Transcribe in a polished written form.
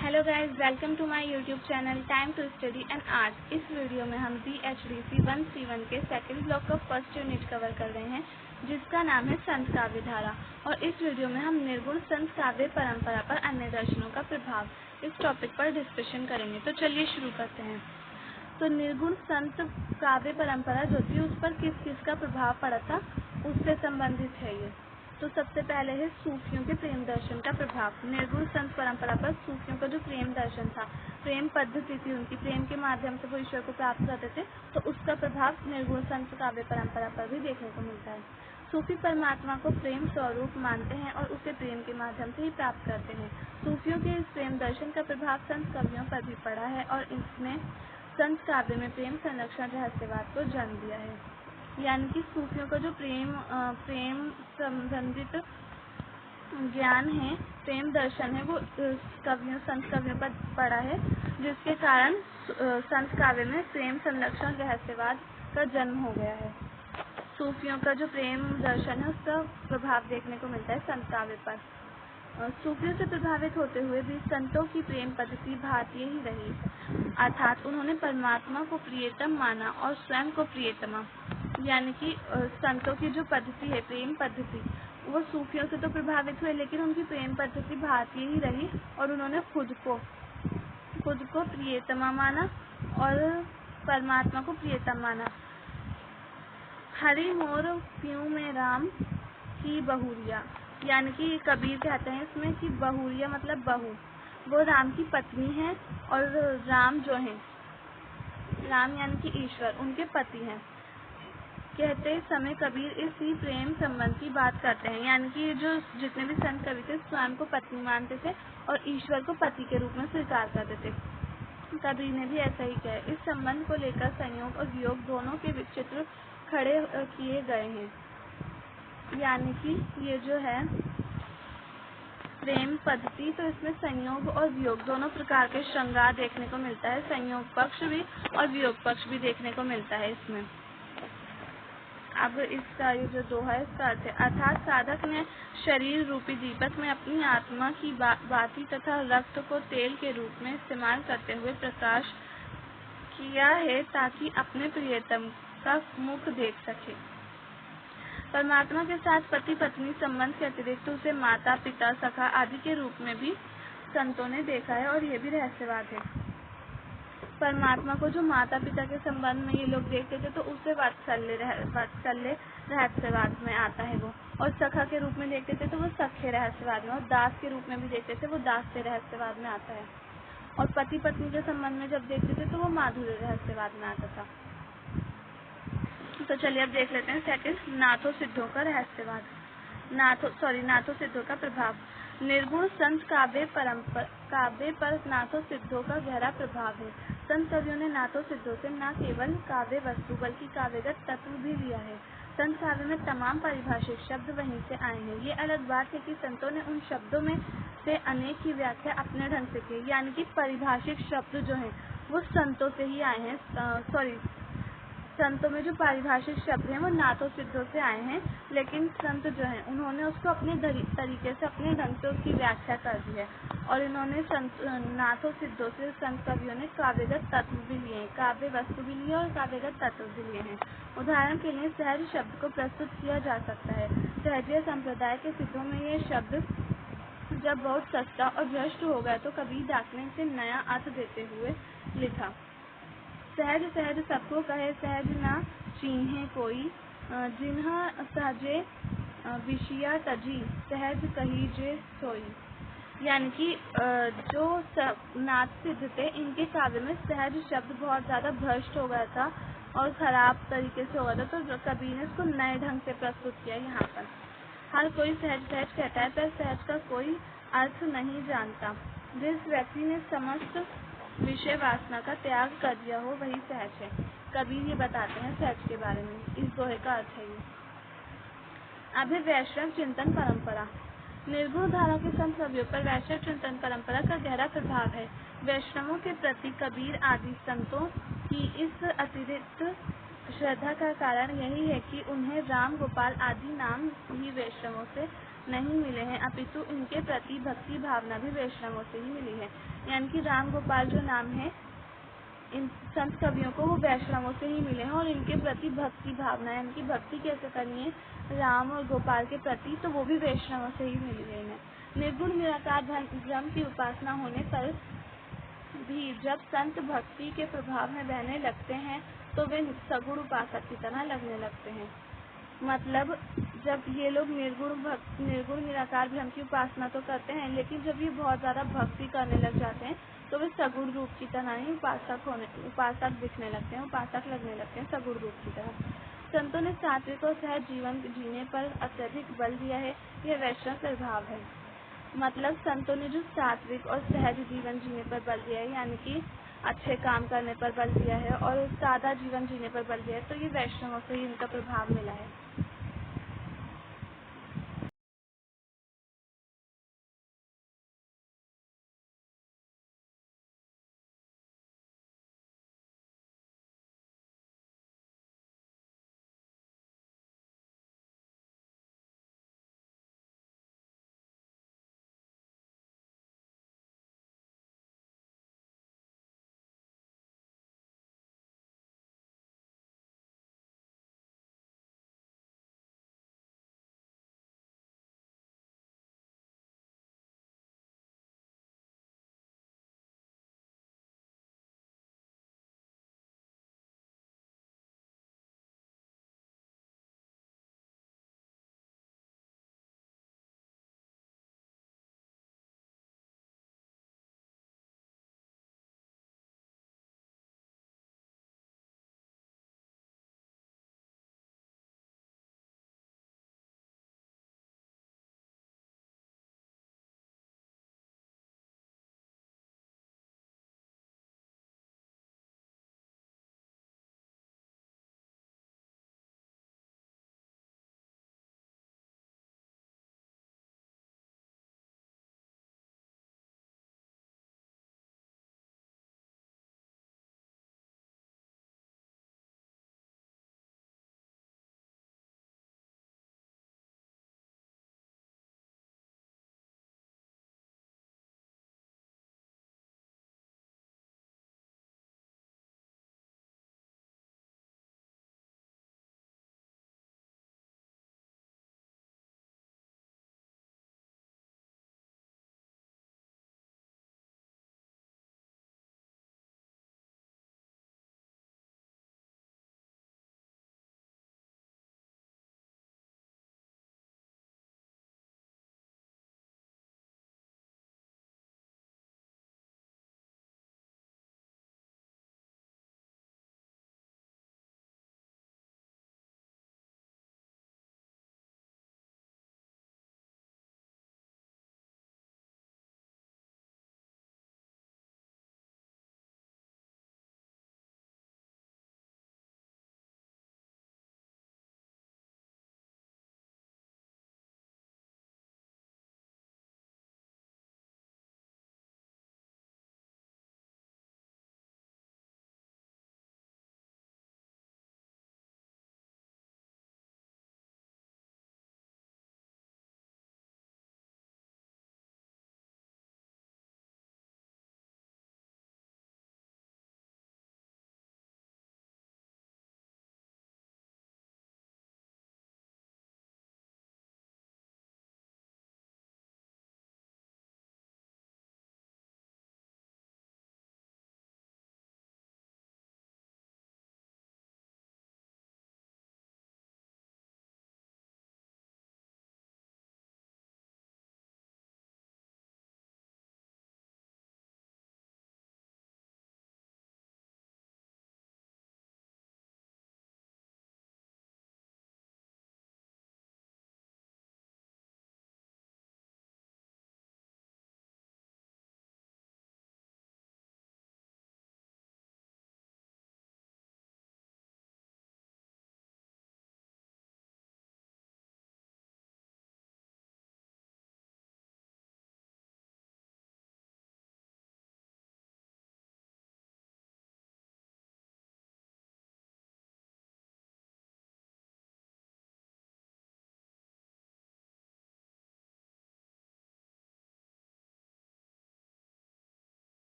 Hello guys, welcome to my YouTube channel time to study and art. इस वीडियो में हम BHDC 131 के सेकंड ब्लॉक का फर्स्ट यूनिट कवर कर रहे हैं, जिसका नाम है संत काव्य धारा। और इस वीडियो में हम निर्गुण संत काव्य परंपरा पर अन्य दर्शनों का प्रभाव इस टॉपिक पर डिस्कशन करेंगे। तो चलिए शुरू करते हैं। तो निर्गुण संत काव्य परंपरा जो थी, उस पर किस किस का प्रभाव पड़ा था, उससे संबंधित है ये। तो सबसे पहले है सूफियों के प्रेम दर्शन का प्रभाव। निर्गुण संत परंपरा पर सूफियों का जो प्रेम दर्शन था, प्रेम पद्धति थी उनकी, प्रेम के माध्यम से वो ईश्वर को प्राप्त करते थे, तो उसका प्रभाव निर्गुण संत काव्य परंपरा पर भी देखने को मिलता है। सूफी परमात्मा को प्रेम स्वरूप मानते हैं और उसे प्रेम के माध्यम से ही प्राप्त करते हैं। सूफियों के इस प्रेम दर्शन का प्रभाव संत कवियों पर भी पड़ा है और इसने संत काव्य में प्रेम संरक्षण रहस्यवाद को जन्म दिया है। यानी कि सूफियों का जो प्रेम संबंधित ज्ञान है, प्रेम दर्शन है, वो संत कवियों पर पड़ा है, जिसके कारण संत काव्य में प्रेम संरक्षण रहस्यवाद का जन्म हो गया है। सूफियों का जो प्रेम दर्शन है, उसका प्रभाव देखने को मिलता है संत काव्य पर। सूफियों से प्रभावित होते हुए भी संतों की प्रेम पद्धति भारतीय ही रही, अर्थात उन्होंने परमात्मा को प्रियतम माना और स्वयं को प्रियतमा। यानी कि संतों की जो पद्धति है, प्रेम पद्धति, वो सूफियों से तो प्रभावित हुए, लेकिन उनकी प्रेम पद्धति भारतीय ही रही और उन्होंने खुद को प्रियतमा माना और परमात्मा को प्रियतम माना। हरि मोर प्यूं में राम की बहुरिया, यानी कि कबीर कहते हैं इसमें कि बहुरिया मतलब बहू, वो राम की पत्नी है और राम जो है, राम यानी कि ईश्वर, उनके पति हैं। कहते समय कबीर इसी प्रेम संबंध की बात करते हैं। यानी कि जो जितने भी संत कवि थे, स्वयं को पत्नी मानते थे और ईश्वर को पति के रूप में स्वीकार करते थे। कबीर ने भी ऐसा ही किया। इस संबंध को लेकर संयोग और वियोग दोनों के चित्र खड़े किए गए हैं। यानी कि ये जो है प्रेम पद्धति, तो इसमें संयोग और वियोग दोनों प्रकार के श्रृंगार देखने को मिलता है। संयोग पक्ष भी और वियोग पक्ष भी देखने को मिलता है इसमें। अब इसका ये जो दोहा है, इसका अर्थ है, अर्थात साधक ने शरीर रूपी दीपक में अपनी आत्मा की बाती तथा रक्त को तेल के रूप में इस्तेमाल करते हुए प्रकाश किया है, ताकि अपने प्रियतम का मुख देख सके। परमात्मा के साथ पति पत्नी संबंध के अतिरिक्त उसे माता पिता सखा आदि के रूप में भी संतों ने देखा है और ये भी रहस्यवाद है। परमात्मा को जो माता पिता के संबंध में ये लोग देखते थे, तो उसे वात्सल्य रहस्यवाद में आता है वो, और सखा के रूप में देखते थे तो वो सख्य रहस्यवाद में, और दास के रूप में भी देखते थे, वो दास्य रहस्यवाद में आता है। और पति पत्नी के संबंध में जब देखते थे तो वो माधुर्य रहस्यवाद में आता था। तो चलिए अब देख लेते हैं सेकंड, नाथों सिद्धों का रहस्यवाद। नाथों सिद्धों का प्रभाव। निर्गुण संत काव्य पर नाथों सिद्धों का गहरा प्रभाव है। संत कवियों ने नाथों सिद्धों से न केवल काव्य वस्तु बल्कि काव्यगत तत्व भी लिया है। संत काव्य में तमाम पारिभाषिक शब्द वहीं से आए हैं। ये अलग बात है कि संतों ने उन शब्दों में से अनेक की व्याख्या अपने ढंग से की। यानी कि पारिभाषिक शब्द जो हैं वो संतों से ही आए हैं। संतों में जो पारिभाषिक शब्द हैं वो नाथों सिद्धों से आए हैं, लेकिन संत जो हैं उन्होंने उसको अपने तरीके से, अपने ढंग से उसकी व्याख्या कर दी है। और इन्होंने नाथों सिद्धों से संत कवियों ने काव्यगत तत्व भी लिए हैं, काव्य वस्तु भी लिए और काव्यगत तत्व भी लिए हैं। उदाहरण के लिए सहज शब्द को प्रस्तुत किया जा सकता है। सहजीय संप्रदाय के सिद्धों में ये शब्द जब बहुत सस्ता और भ्रष्ट हो गया तो कबीर डाकने से नया अर्थ देते हुए लिखा। सहज सहज सबको कहे, सहज ना चीन्हे कोई, जिन्हा सहजे विषया तजी, सहज कहीजे सोई। यानी कि जो नाथ सिद्ध थे, इनके काव्य में सहज शब्द बहुत ज़्यादा भ्रष्ट हो गया था और खराब तरीके से हो गया था, तो कबीर ने इसको नए ढंग से प्रस्तुत किया। यहाँ पर हर कोई सहज सहज कहता है, पर सहज का कोई अर्थ नहीं जानता। जिस व्यक्ति ने समस्त विषय वासना का त्याग कर दिया हो, वही सहज है। कबीर ये बताते हैं सहज के बारे में। इस दोहे का अर्थ है ये। अब है वैष्णव चिंतन परंपरा। निर्गुण धारा के संत कवियों पर वैष्णव चिंतन परंपरा का गहरा प्रभाव है। वैष्णवों के प्रति कबीर आदि संतों की इस अतिरिक्त श्रद्धा का कारण यही है कि उन्हें राम गोपाल आदि नाम ही वैष्णवों से नहीं मिले हैं, अपितु इनके प्रति भक्ति भावना भी वैष्णवों से ही मिली है। यानी कि राम गोपाल जो नाम है इन संत कवियों को वो वैष्णवों से ही मिले हैं और इनके प्रति भक्ति भावना यानी कि भक्ति कैसे करनी है राम और गोपाल के प्रति, तो वो भी वैष्णवों से ही मिली है इन्हें। निर्गुण निराकार ब्रह्म की उपासना होने पर भी जब संत भक्ति के प्रभाव में बहने लगते हैं तो वे सगुण उपासक की तरह लगने लगते हैं। मतलब जब ये लोग निर्गुण निराकार ब्रह्म की उपासना तो करते हैं, लेकिन जब ये बहुत ज़्यादा भक्ति करने लग जाते हैं तो वे सगुण रूप की तरह ही उपासक दिखने लगते हैं, उपासक लगने लगते हैं सगुण रूप की तरह। संतों ने सात्विक और सहज जीवन जीने पर अत्यधिक बल दिया है, यह वैष्णव प्रभाव है। मतलब संतों ने जो सात्विक और सहज जीवन जीने पर बल दिया है, यानी कि अच्छे काम करने पर बल दिया है और सादा जीवन जीने पर बल दिया है, तो ये वैष्णवों से ही इनका प्रभाव मिला है।